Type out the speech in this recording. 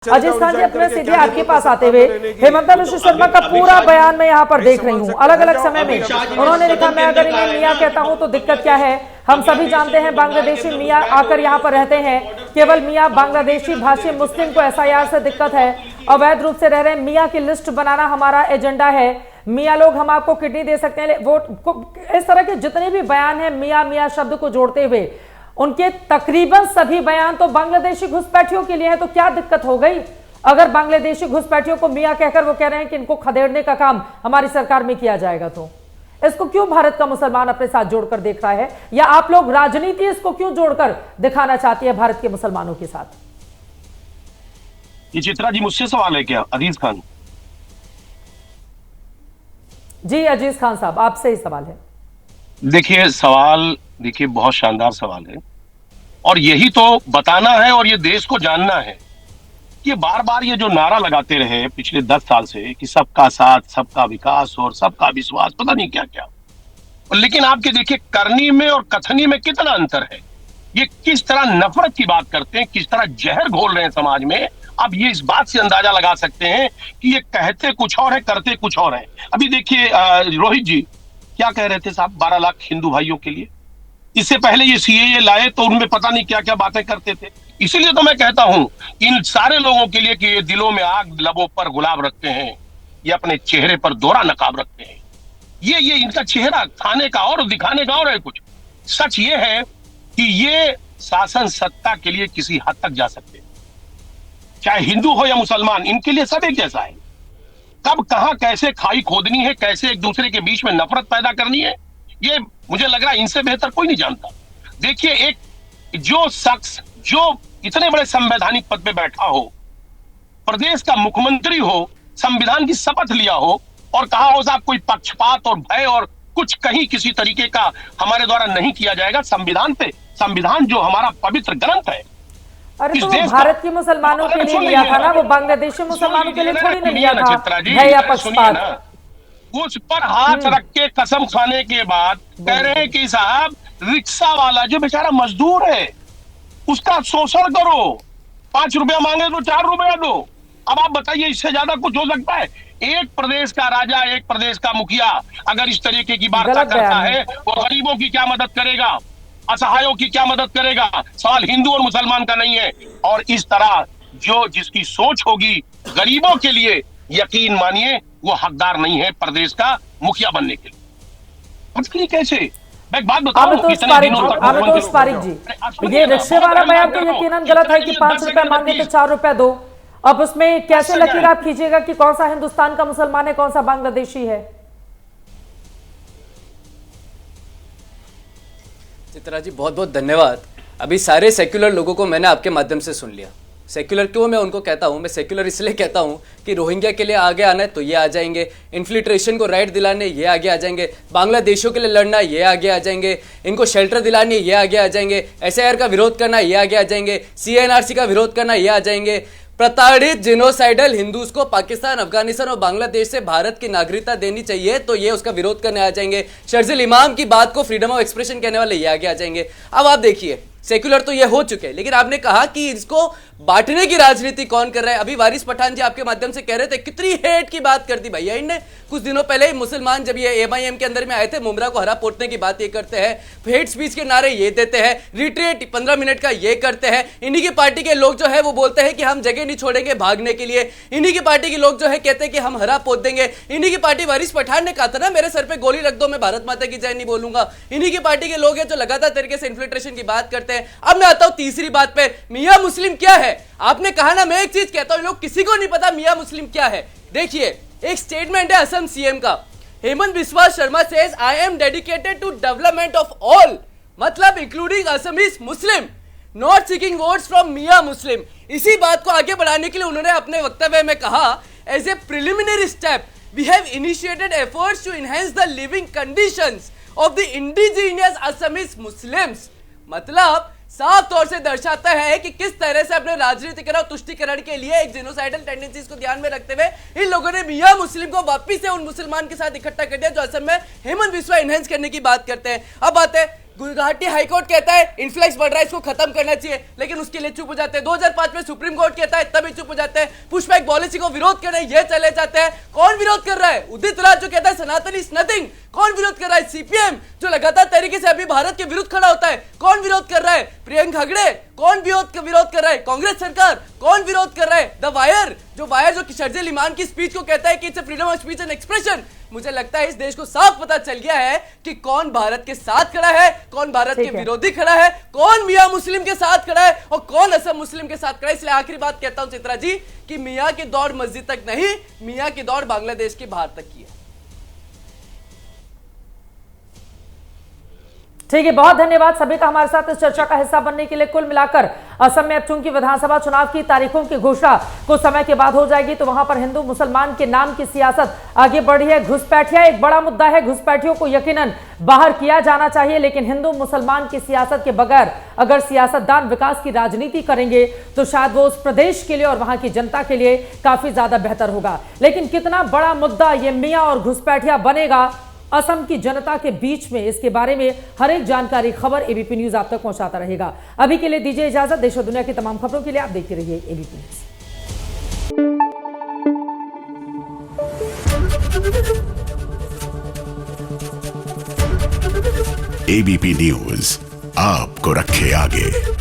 अजय खान जी, अपने सीधे आपके पास आते हुए हेमंता विश्व शर्मा का पूरा बयान मैं यहाँ पर देख रही हूँ। अलग अलग समय में उन्होंने लिखा, मैं अगर इन्हें मियाँ कहता हूँ तो दिक्कत क्या है। हम सभी जानते हैं बांग्लादेशी मियाँ आकर यहाँ पर रहते हैं, केवल मियाँ बांग्लादेशी भाषी मुस्लिम को एसआईआर से दिक्कत है, अवैध रूप से रह रहे हैं। मियाँ की लिस्ट बनाना हमारा एजेंडा है। मियाँ लोग हम आपको किडनी दे सकते हैं, वो इस तरह के जितने भी बयान है मियाँ मियाँ शब्द को जोड़ते हुए, उनके तकरीबन सभी बयान तो बांग्लादेशी घुसपैठियों के लिए है। तो क्या दिक्कत हो गई अगर बांग्लादेशी घुसपैठियों को मियां कहकर वो कह रहे हैं कि इनको खदेड़ने का काम हमारी सरकार में किया जाएगा? तो इसको क्यों भारत का मुसलमान अपने साथ जोड़कर देख रहा है, या आप लोग राजनीति इसको क्यों जोड़कर दिखाना चाहती है भारत के मुसलमानों के साथ? ये चित्रा जी मुझसे सवाल है क्या? अजीज खान जी, अजीज खान साहब आपसे ही सवाल है। देखिए बहुत शानदार सवाल है, और यही तो बताना है और ये देश को जानना है। ये बार बार ये जो नारा लगाते रहे पिछले 10 साल से कि सबका साथ, सबका विकास और सबका विश्वास, पता नहीं क्या क्या, लेकिन आपके देखिए करनी में और कथनी में कितना अंतर है। ये किस तरह नफरत की बात करते हैं, किस तरह जहर घोल रहे हैं समाज में। आप ये इस बात से अंदाजा लगा सकते हैं कि ये कहते कुछ और है, करते कुछ और है। अभी देखिए रोहित जी क्या कह रहे थे साहब, 12 लाख हिंदू भाइयों के लिए। इससे पहले ये सीएए लाए तो उनमें पता नहीं क्या क्या बातें करते थे। इसीलिए तो मैं कहता हूं इन सारे लोगों के लिए कि ये दिलों में आग, लबों पर गुलाब रखते हैं, ये अपने चेहरे पर दोहरा नकाब रखते हैं। ये इनका चेहरा खाने का और दिखाने का और है कुछ। सच ये है कि ये शासन सत्ता के लिए किसी हद तक जा सकते हैं, चाहे हिंदू हो या मुसलमान, इनके लिए सब एक जैसा है। कब कहां कैसे खाई खोदनी है, कैसे एक दूसरे के बीच में नफरत पैदा करनी है, ये मुझे लग रहा है इनसे बेहतर कोई नहीं जानता। देखिए, एक जो शख्स जो इतने बड़े संवैधानिक पद पे बैठा हो, प्रदेश का मुख्यमंत्री हो, संविधान की शपथ लिया हो और कहा हो साहब कोई पक्षपात और भय और कुछ कहीं किसी तरीके का हमारे द्वारा नहीं किया जाएगा संविधान पे, संविधान जो हमारा पवित्र ग्रंथ है। अरे तो वो भारत के मुसलमानों के लिए लिया था ना, वो बांग्लादेशी मुसलमानों के लिए थोड़ी नहीं लिया था भय या पक्षपात। उस पर हाथ रख के कसम खाने के बाद कह रहे हैं कि साहब रिक्शा वाला जो बेचारा मजदूर है उसका शोषण करो, 5 रुपया मांगे तो 4 रुपया दो। अब आप बताइए इससे ज्यादा कुछ हो सकता है? एक प्रदेश का राजा, एक प्रदेश का मुखिया अगर इस तरीके की वार्ता करता है, वो गरीबों की क्या मदद करेगा, असहायों की क्या मदद करेगा? सवाल हिंदू और मुसलमान का नहीं है। और इस तरह जो जिसकी सोच होगी गरीबों के लिए, यकीन मानिए वो हकदार नहीं है प्रदेश का मुखिया बनने के लिए। कैसे? मैं एक बात बताऊं, आमितोष पारिक जी, ये रिक्शे वाला बयान तो यकीनन गलत है कि 5 रुपया मांगे तो 4 रुपया दो। अब उसमें कैसे लकीर आप खींचिएगा कि कौन सा हिंदुस्तान का मुसलमान है, कौन सा बांग्लादेशी है? चित्रा जी बहुत बहुत धन्यवाद। अभी सारे सेक्युलर लोगों को मैंने आपके माध्यम से सुन लिया। सेक्युलर क्यों मैं उनको कहता हूँ? मैं सेक्युलर इसलिए कहता हूँ कि रोहिंग्या के लिए आगे आना है तो ये आ जाएंगे, इन्फिल्ट्रेशन को राइट दिलाने ये आगे आ जाएंगे, बांग्लादेशियों के लिए लड़ना ये आगे आ जाएंगे, इनको शेल्टर दिलाने ये आगे आ जाएंगे, एसआईआर का विरोध करना ये आगे आ जाएंगे, सीएनआरसी का विरोध करना ये आ जाएंगे, प्रताड़ित जिनोसाइडल हिंदूज को पाकिस्तान, अफगानिस्तान और बांग्लादेश से भारत की नागरिकता देनी चाहिए तो ये उसका विरोध करने आ जाएंगे, शर्जिल इमाम की बात को फ्रीडम ऑफ एक्सप्रेशन कहने वाले ये आगे आ जाएंगे। अब आप देखिए सेक्युलर तो ये हो चुके हैं, लेकिन आपने कहा कि इसको बांटने की राजनीति कौन कर रहा है? अभी वारिस पठान जी आपके माध्यम से कह रहे थे, कितनी हेट की बात कर दी भैया इनने। कुछ दिनों पहले ही मुसलमान जब ये एमआईएम के अंदर में आए थे, मुमरा को हरा पोतने की बात ये करते हैं, हेट स्पीच के नारे ये देते हैं, रिट्रीट 15 मिनट का ये करते हैं। इन्हीं की पार्टी के लोग जो है वो बोलते हैं कि हम जगह नहीं छोड़ेंगे भागने के लिए। इन्हीं की पार्टी के लोग जो है कहते हैं कि हम हरा पोत देंगे। इन्हीं की पार्टी, वारिस पठान ने कहा था ना, मेरे सर पे गोली रख दो मैं भारत माता की जय नहीं बोलूंगा। इन्हीं की पार्टी के लोग हैं जो लगातार तरीके से इन्फिल्ट्रेशन की बात करते हैं। अब मैं आता हूं तीसरी बात पे, मियां मुस्लिम क्या है? आपने कहा ना, मैं एक चीज कहता हूं, लोग किसी को नहीं पता मियां मुस्लिम क्या है। देखिए एक स्टेटमेंट है असम सीएम का, Himanta Biswa Sarma says I am dedicated to development of all, मतलब including Assamese Muslim, not seeking votes from Miya Muslim. इसी बात को आगे बढ़ाने के लिए उन्होंने अपने वक्तव्य में कहा, as a preliminary step we have initiated efforts to enhance the living conditions of the indigenous Assamese Muslims. मतलब साफ तौर से दर्शाता है कि किस तरह से अपने राजनीतिकरण और तुष्टिकरण के लिए एक जेनोसाइडल टेंडेंसीज को ध्यान में रखते हुए इन लोगों ने मियां मुस्लिम को वापस से उन मुसलमान के साथ इकट्ठा कर दिया जो असम में हेमंत बिस्वा एनहांस करने की बात करते हैं। अब बात है गुवाहाटी हाईकोर्ट कहता है इन्फ्लक्स बढ़ रहा है, इसको खत्म करना चाहिए, लेकिन उसके लिए चुप हो जाते हैं। 2005 में सुप्रीम कोर्ट कहता है तभी चुप हो जाते हैं। पुशबैक पॉलिसी को विरोध करने ये चले जाते हैं। कौन विरोध कर रहा है? उदित राज जो कहता है सनातन इज नथिंग, कौन विरोध कर रहा है? सीपीएम जो लगातार तरीके से अभी भारत के विरुद्ध खड़ा होता है, कौन विरोध कर रहा है? प्रियंक खगड़े कौन विरोध कर रहा है? कांग्रेस सरकार कौन विरोध कर रहा है? द वायर जो शर्जील इमाम की स्पीच को कहता है कि it's freedom of speech and expression. मुझे लगता है इस देश को साफ पता चल गया है कि कौन भारत के साथ खड़ा है, कौन भारत के विरोधी खड़ा है, कौन मियां मुस्लिम के साथ खड़ा है और कौन असम मुस्लिम के साथ खड़ा है। इसलिए आखिरी बात कहता हूं चित्रा जी कि मियां की दौड़ मस्जिद तक नहीं, मियां की दौड़ बांग्लादेश के बाहर तक की है। ठीक है, बहुत धन्यवाद सभी का हमारे साथ इस चर्चा का हिस्सा बनने के लिए। कुल मिलाकर असम में अब चूंकि विधानसभा चुनाव की तारीखों की घोषणा कुछ समय के बाद हो जाएगी, तो वहां पर हिंदू मुसलमान के नाम की सियासत आगे बढ़ी है। घुसपैठिया एक बड़ा मुद्दा है, घुसपैठियों को यकीनन बाहर किया जाना चाहिए, लेकिन हिंदू मुसलमान की सियासत के बगैर अगर सियासतदान विकास की राजनीति करेंगे तो शायद वो उस प्रदेश के लिए और वहां की जनता के लिए काफी ज्यादा बेहतर होगा। लेकिन कितना बड़ा मुद्दा ये मियां और घुसपैठिया बनेगा असम की जनता के बीच में, इसके बारे में हर एक जानकारी खबर एबीपी न्यूज आप तक पहुंचाता रहेगा। अभी के लिए दीजिए इजाजत। देश और दुनिया की तमाम खबरों के लिए आप देखते रहिए एबीपी न्यूज। एबीपी न्यूज आपको रखे आगे।